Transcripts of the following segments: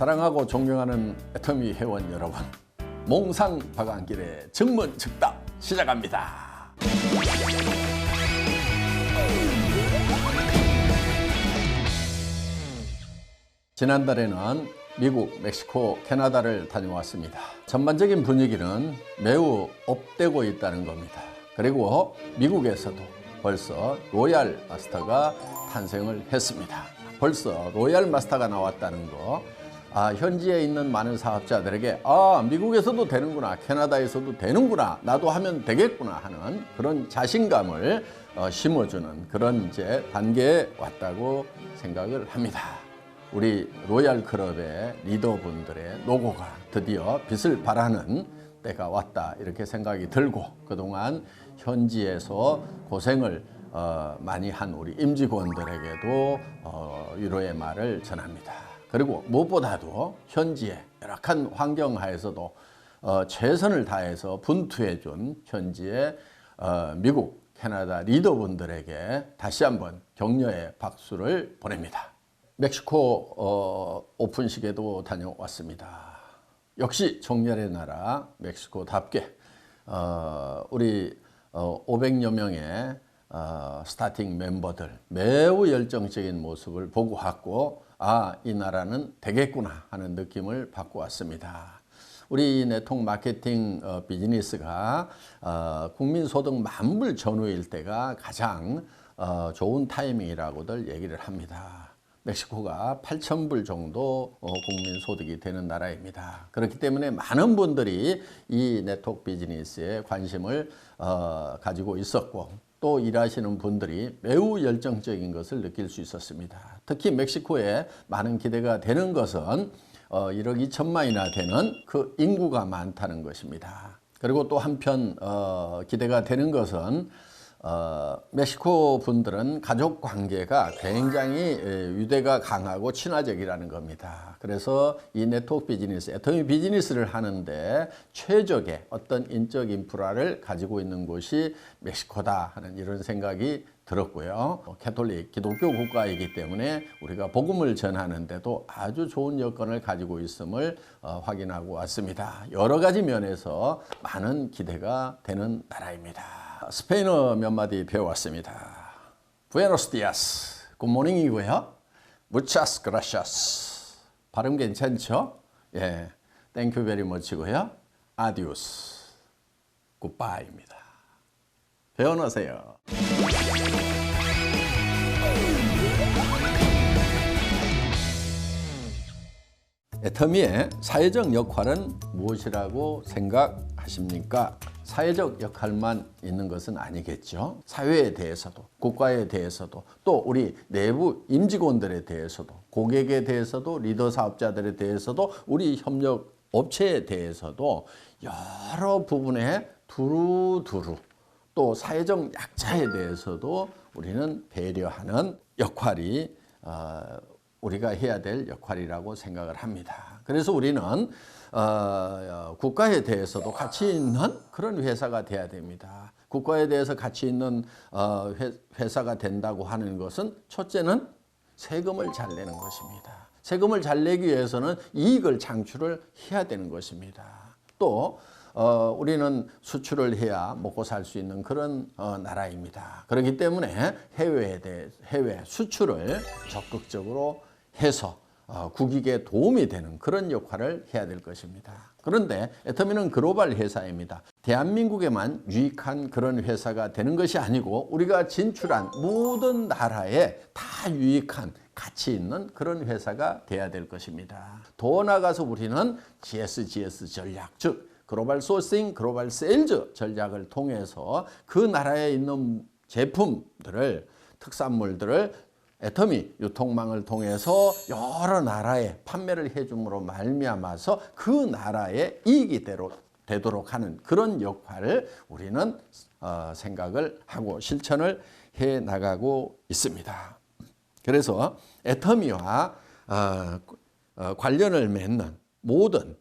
사랑하고 존경하는 애터미 회원 여러분, 몽상 박완길의 증문즉답 시작합니다. 지난달에는 미국, 멕시코, 캐나다를 다녀왔습니다. 전반적인 분위기는 매우 업되고 있다는 겁니다. 그리고 미국에서도 벌써 로얄 마스터가 탄생을 했습니다. 벌써 로얄 마스터가 나왔다는 거, 현지에 있는 많은 사업자들에게 미국에서도 되는구나, 캐나다에서도 되는구나, 나도 하면 되겠구나 하는 그런 자신감을 심어주는 그런 이제 단계에 왔다고 생각을 합니다. 우리 로얄 클럽의 리더분들의 노고가 드디어 빛을 발하는 때가 왔다, 이렇게 생각이 들고, 그동안 현지에서 고생을 많이 한 우리 임직원들에게도 위로의 말을 전합니다. 그리고 무엇보다도 현지의 열악한 환경 하에서도 최선을 다해서 분투해준 현지의 미국, 캐나다 리더분들에게 다시 한번 격려의 박수를 보냅니다. 멕시코 오픈식에도 다녀왔습니다. 역시 정열의 나라 멕시코답게 우리 500여 명의 스타팅 멤버들 매우 열정적인 모습을 보고 왔고, 이 나라는 되겠구나 하는 느낌을 받고 왔습니다. 우리 네트워크 마케팅 비즈니스가 국민소득 만불 전후일 때가 가장 좋은 타이밍이라고들 얘기를 합니다. 멕시코가 8,000불 정도 국민소득이 되는 나라입니다. 그렇기 때문에 많은 분들이 이 네트워크 비즈니스에 관심을 가지고 있었고, 또 일하시는 분들이 매우 열정적인 것을 느낄 수 있었습니다. 특히 멕시코에 많은 기대가 되는 것은 1억 2천만이나 되는 그 인구가 많다는 것입니다. 그리고 또 한편 기대가 되는 것은 멕시코 분들은 가족 관계가 굉장히 유대가 강하고 친화적이라는 겁니다. 그래서 이 네트워크 비즈니스, 애터미 비즈니스를 하는데 최적의 어떤 인적 인프라를 가지고 있는 곳이 멕시코다 하는 이런 생각이 들었고요. 캐톨릭 기독교 국가이기 때문에 우리가 복음을 전하는데도 아주 좋은 여건을 가지고 있음을 확인하고 왔습니다. 여러 가지 면에서 많은 기대가 되는 나라입니다. 스페인어 몇 마디 배워왔습니다. Buenos días, 굿모닝이고요. Muchas gracias. 발음 괜찮죠? 예, Thank you very much고요. Adios, goodbye입니다. 배워놓으세요. 애터미의 사회적 역할은 무엇이라고 생각하십니까? 사회적 역할만 있는 것은 아니겠죠. 사회에 대해서도, 국가에 대해서도, 또 우리 내부 임직원들에 대해서도, 고객에 대해서도, 리더 사업자들에 대해서도, 우리 협력 업체에 대해서도 여러 부분에 두루두루, 또 사회적 약자에 대해서도 우리는 배려하는 역할이 우리가 해야 될 역할이라고 생각을 합니다. 그래서 우리는 국가에 대해서도 가치 있는 그런 회사가 돼야 됩니다. 국가에 대해서 가치 있는 회사가 된다고 하는 것은 첫째는 세금을 잘 내는 것입니다. 세금을 잘 내기 위해서는 이익을 창출을 해야 되는 것입니다. 또 우리는 수출을 해야 먹고 살 수 있는 그런 나라입니다. 그렇기 때문에 해외 수출을 적극적으로 해서 국익에 도움이 되는 그런 역할을 해야 될 것입니다. 그런데 애터미는 글로벌 회사입니다. 대한민국에만 유익한 그런 회사가 되는 것이 아니고 우리가 진출한 모든 나라에 다 유익한 가치 있는 그런 회사가 돼야 될 것입니다. 더 나아가서 우리는 GSGS 전략, 즉 글로벌 소싱, 글로벌 세일즈 전략을 통해서 그 나라에 있는 제품들을, 특산물들을 애터미 유통망을 통해서 여러 나라에 판매를 해줌으로 말미암아서 그 나라의 이익이 되도록 하는 그런 역할을 우리는 생각을 하고 실천을 해 나가고 있습니다. 그래서 애터미와 관련을 맺는 모든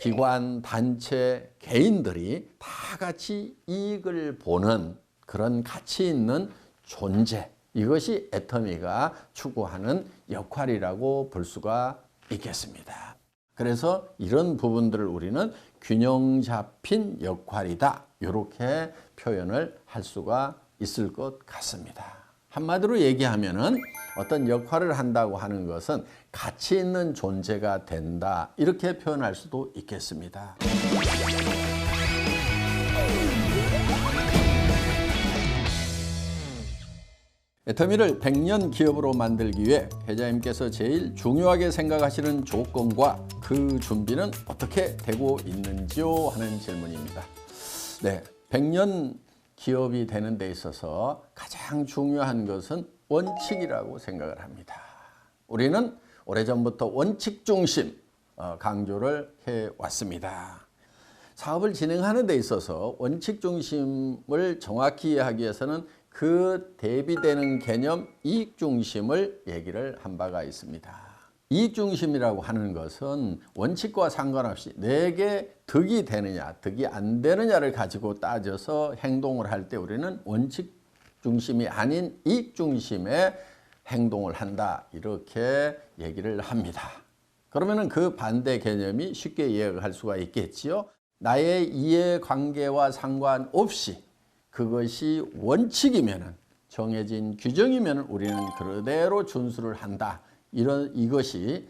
기관, 단체, 개인들이 다 같이 이익을 보는 그런 가치 있는 존재, 이것이 애터미가 추구하는 역할이라고 볼 수가 있겠습니다. 그래서 이런 부분들을 우리는 균형 잡힌 역할이다, 이렇게 표현을 할 수가 있을 것 같습니다. 한마디로 얘기하면은 어떤 역할을 한다고 하는 것은 가치 있는 존재가 된다, 이렇게 표현할 수도 있겠습니다. 애터미를 100년 기업으로 만들기 위해 회장님께서 제일 중요하게 생각하시는 조건과 그 준비는 어떻게 되고 있는지요? 하는 질문입니다. 네, 100년 기업이 되는 데 있어서 가장 중요한 것은 원칙이라고 생각을 합니다. 우리는 오래전부터 원칙 중심 강조를 해왔습니다. 사업을 진행하는 데 있어서 원칙 중심을 정확히 이해하기 위해서는 그 대비되는 개념 이익 중심을 얘기를 한 바가 있습니다. 이익 중심이라고 하는 것은 원칙과 상관없이 내게 득이 되느냐, 득이 안 되느냐를 가지고 따져서 행동을 할 때 우리는 원칙 중심이 아닌 이익 중심의 행동을 한다, 이렇게 얘기를 합니다. 그러면은 그 반대 개념이 쉽게 이해할 수가 있겠지요. 나의 이해관계와 상관없이 그것이 원칙이면은, 정해진 규정이면은 우리는 그대로 준수를 한다. 이것이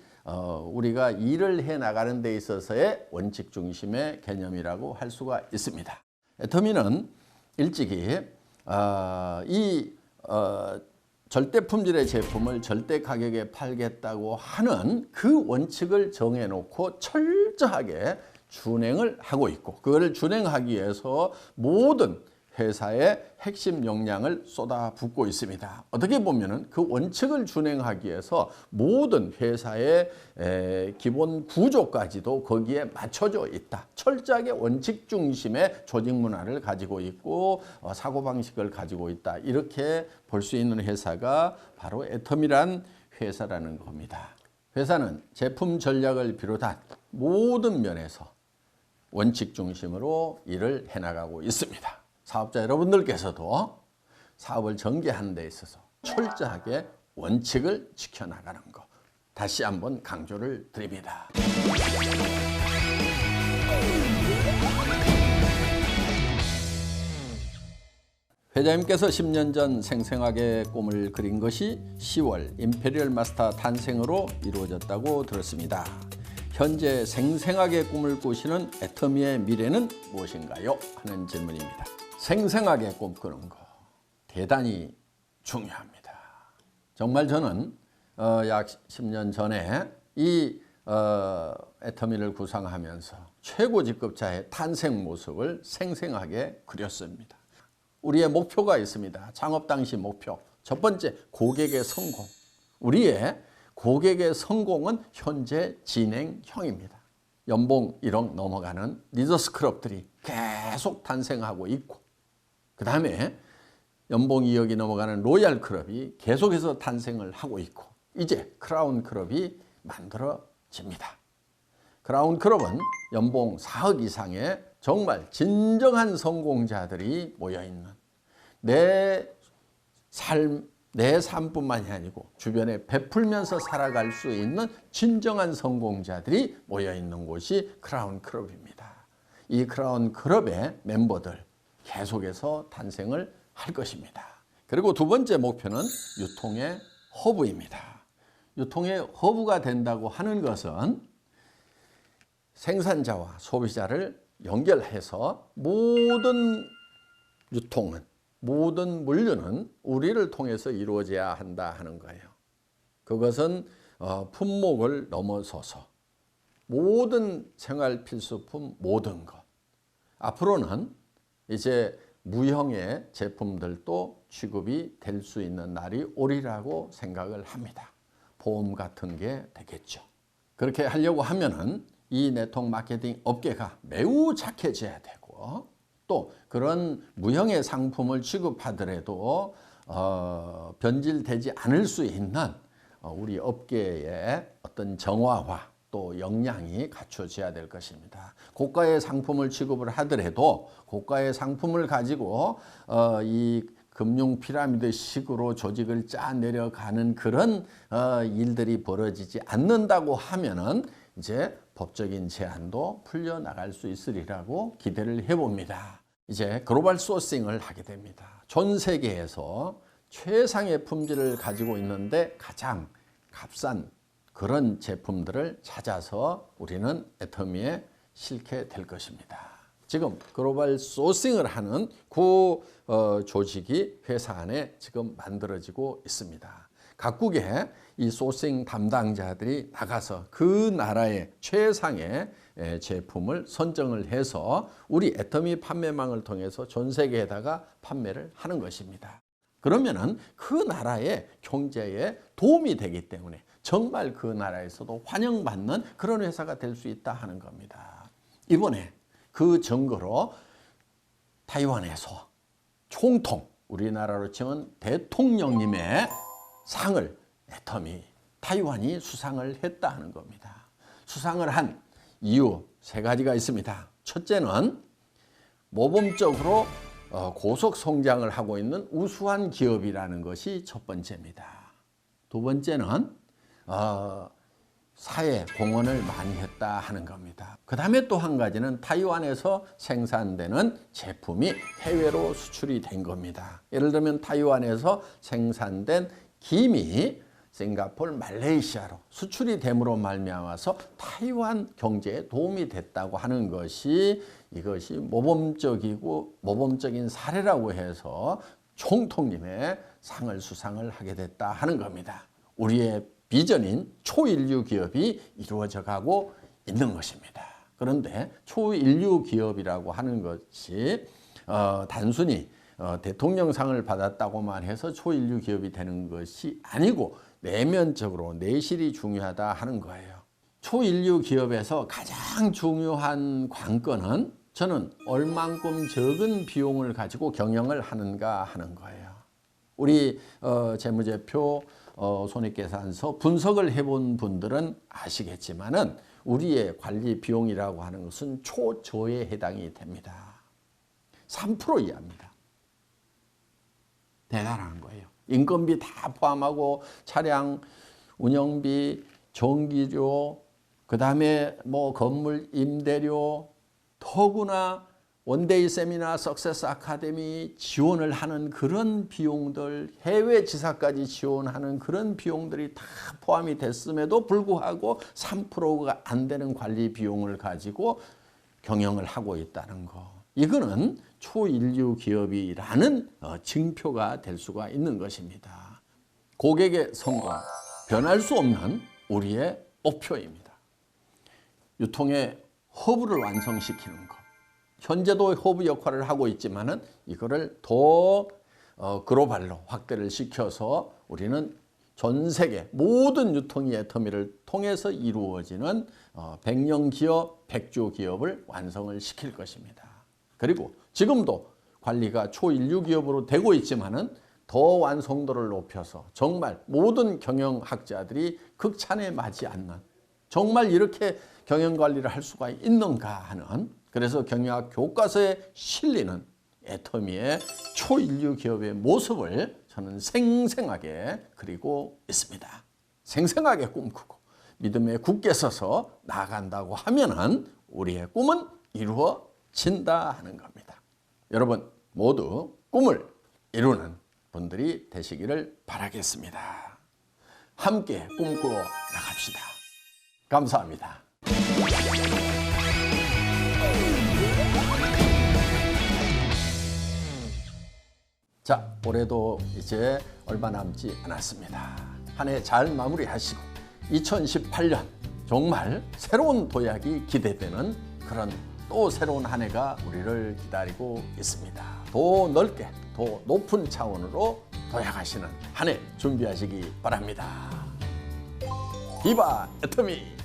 우리가 일을 해 나가는 데 있어서의 원칙 중심의 개념이라고 할 수가 있습니다. 애터미는 일찍이 절대 품질의 제품을 절대 가격에 팔겠다고 하는 그 원칙을 정해놓고 철저하게 준행을 하고 있고, 그걸 준행하기 위해서 모든 회사의 핵심 역량을 쏟아붓고 있습니다. 어떻게 보면은 그 원칙을 준행하기 위해서 모든 회사의 기본 구조까지도 거기에 맞춰져 있다. 철저하게 원칙 중심의 조직 문화를 가지고 있고 사고방식을 가지고 있다. 이렇게 볼 수 있는 회사가 바로 애터미란 회사라는 겁니다. 회사는 제품 전략을 비롯한 모든 면에서 원칙 중심으로 일을 해나가고 있습니다. 사업자 여러분들께서도 사업을 전개하는 데 있어서 철저하게 원칙을 지켜나가는 것, 다시 한번 강조를 드립니다. 회장님께서 10년 전 생생하게 꿈을 그린 것이 10월 임페리얼 마스터 탄생으로 이루어졌다고 들었습니다. 현재 생생하게 꿈을 꾸시는 애터미의 미래는 무엇인가요? 하는 질문입니다. 생생하게 꿈꾸는 거 대단히 중요합니다. 정말 저는 약 10년 전에 이 애터미를 구상하면서 최고 직급자의 탄생 모습을 생생하게 그렸습니다. 우리의 목표가 있습니다. 창업 당시 목표. 첫 번째, 고객의 성공. 우리의 고객의 성공은 현재 진행형입니다. 연봉 1억 넘어가는 리더스 클럽들이 계속 탄생하고 있고, 그 다음에 연봉 2억이 넘어가는 로얄 클럽이 계속해서 탄생을 하고 있고, 이제 크라운 클럽이 만들어집니다. 크라운 클럽은 연봉 4억 이상의 정말 진정한 성공자들이 모여있는, 내 삶뿐만이 아니고 주변에 베풀면서 살아갈 수 있는 진정한 성공자들이 모여있는 곳이 크라운 클럽입니다. 이 크라운 클럽의 멤버들 계속해서 탄생을 할 것입니다. 그리고 두 번째 목표는 유통의 허브입니다. 유통의 허브가 된다고 하는 것은 생산자와 소비자를 연결해서 모든 유통은, 모든 물류는 우리를 통해서 이루어져야 한다 하는 거예요. 그것은 품목을 넘어서서 모든 생활 필수품, 모든 것. 앞으로는 이제 무형의 제품들도 취급이 될 수 있는 날이 오리라고 생각을 합니다. 보험 같은 게 되겠죠. 그렇게 하려고 하면은 이 네트워크 마케팅 업계가 매우 착해져야 되고, 또 그런 무형의 상품을 취급하더라도 변질되지 않을 수 있는 우리 업계의 어떤 정화와 또 역량이 갖춰져야 될 것입니다. 고가의 상품을 취급을 하더라도 고가의 상품을 가지고 이 금융 피라미드 식으로 조직을 짜 내려가는 그런 일들이 벌어지지 않는다고 하면은 이제 법적인 제한도 풀려나갈 수 있으리라고 기대를 해봅니다. 이제 글로벌 소싱을 하게 됩니다. 전 세계에서 최상의 품질을 가지고 있는데 가장 값싼 그런 제품들을 찾아서 우리는 애터미에 싣게 될 것입니다. 지금 글로벌 소싱을 하는 조직이 회사 안에 지금 만들어지고 있습니다. 각국의 이 소싱 담당자들이 나가서 그 나라의 최상의 제품을 선정을 해서 우리 애터미 판매망을 통해서 전 세계에다가 판매를 하는 것입니다. 그러면은 그 나라의 경제에 도움이 되기 때문에 정말 그 나라에서도 환영받는 그런 회사가 될 수 있다 하는 겁니다. 이번에 그 증거로 타이완에서 총통, 우리나라로 치면 대통령님의 상을 애터미 타이완이 수상을 했다 하는 겁니다. 수상을 한 이유 3가지가 있습니다. 첫째는 모범적으로 고속 성장을 하고 있는 우수한 기업이라는 것이 첫 번째입니다. 두 번째는 사회 공헌을 많이 했다 하는 겁니다. 그 다음에 또 한 가지는 타이완에서 생산되는 제품이 해외로 수출이 된 겁니다. 예를 들면 타이완에서 생산된 김이 싱가포르, 말레이시아로 수출이 됨으로 말미암아서 타이완 경제에 도움이 됐다고 하는 것이 이것이 모범적인 사례라고 해서 총통님의 상을 수상을 하게 됐다 하는 겁니다. 우리의 비전인 초인류 기업이 이루어져 가고 있는 것입니다. 그런데 초인류 기업이라고 하는 것이 단순히 대통령상을 받았다고만 해서 초인류 기업이 되는 것이 아니고 내면적으로 내실이 중요하다 하는 거예요. 초인류 기업에서 가장 중요한 관건은 저는 얼만큼 적은 비용을 가지고 경영을 하는가 하는 거예요. 우리 재무제표 손익계산서 분석을 해본 분들은 아시겠지만은 우리의 관리 비용이라고 하는 것은 초저에 해당이 됩니다. 3% 이하입니다. 대단한 거예요. 인건비 다 포함하고 차량 운영비, 전기료, 그 다음에 뭐 건물 임대료, 더구나 원데이 세미나, 석세스 아카데미 지원을 하는 그런 비용들, 해외 지사까지 지원하는 그런 비용들이 다 포함이 됐음에도 불구하고 3%가 안 되는 관리 비용을 가지고 경영을 하고 있다는 거. 이거는 초인류 기업이라는 증표가 될 수가 있는 것입니다. 고객의 성공, 변할 수 없는 우리의 목표입니다. 유통의 허브를 완성시키는 것. 현재도 허브 역할을 하고 있지만은 이거를 더 글로벌로 확대를 시켜서 우리는 전 세계 모든 유통의 애터미를 통해서 이루어지는 100년 기업, 100조 기업을 완성을 시킬 것입니다. 그리고 지금도 관리가 초인류 기업으로 되고 있지만은 더 완성도를 높여서 정말 모든 경영학자들이 극찬에 맞지 않는 정말 이렇게 경영관리를 할 수가 있는가 하는 그래서 경영학 교과서에 실리는 애터미의 초인류 기업의 모습을 저는 생생하게 그리고 있습니다. 생생하게 꿈꾸고 믿음에 굳게 서서 나아간다고 하면은 우리의 꿈은 이루어진다 하는 겁니다. 여러분 모두 꿈을 이루는 분들이 되시기를 바라겠습니다. 함께 꿈꾸어 나갑시다. 감사합니다. 자, 올해도 이제 얼마 남지 않았습니다. 한 해 잘 마무리하시고 2018년 정말 새로운 도약이 기대되는 그런 또 새로운 한 해가 우리를 기다리고 있습니다. 더 넓게, 더 높은 차원으로 도약하시는 한 해 준비하시기 바랍니다. 비바 애터미!